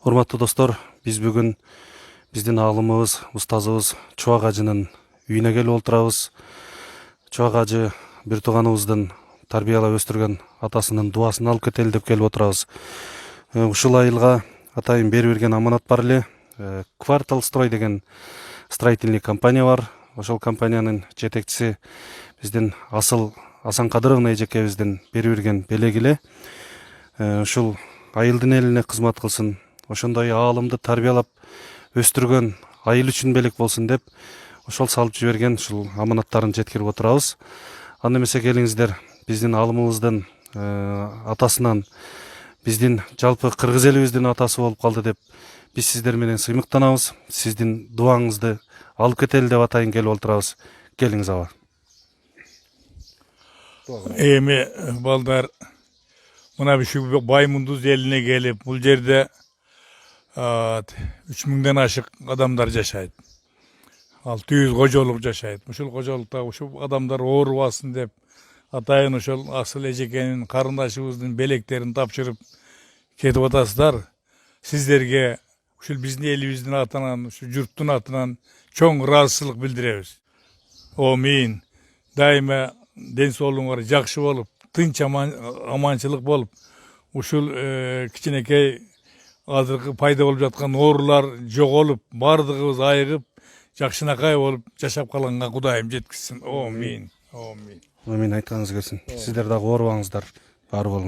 Урматтуу достор, биз бүгүн биздин аалымыбыз, устазыбыз Чубак ажынын үйүнө келип отурабыз. Чубак ажы бир тууганыбыздын тарбиялап өстүргөн атасынын дубасын алып кетели деп келип отурабыз. Ушул айылга атайын берип берген аманат бар эле. Квартал строй деген строительный компания бар. Ошол компаниянын жетекчиси биздин Асыл Асан Кадыровна эжекебиздин берип берген белеги эле. Ушул айылдын элине кызмат кылсын, ошондой аалымды тарбиялап өстүргөн айыл үчүн белек болсун деп ошол салып жиберген ушул аманаттарын жеткирип отурабыз. Анда эмесе келиңиздер, биздин аалымыбыздын атасынан биздин жалпы кыргыз элибиздин атасы болуп калды деп биз сиздер менен сыймыктанабыз. Сиздин дубаңызды алып кетели деп атайын келип отурабыз. Келиңиз аба. Эми балдар мына ушу Баймундуз элине келип, бул жерде 3000ден ашык адамдар жашайт. 600 кожолук жашайт. Ушул кожолукта ушул адамдар оорубасын деп атайын ошол Асыл эжекенин карындашыбыздын белектерин тапшырып кетип атасыздар. Сиздерге ушул биздин элибиздин атынан, ушу журттун атынан чоң ыраазычылык билдиребиз. Амин. Дайыма ден соолугуңар жакшы болуп, тынч аманчылык болуп, ушул кичинекей азыркы пайда болуп жаткан оорулар жоголуп, баардыгыбыз айыгып, жакшынакай болуп жашап калганга Кудайым жеткизсин. Амин. Амин. Амин, айтканыңыз келсин. Сиздер дагы оорубаңыздар, бар болуңуздар.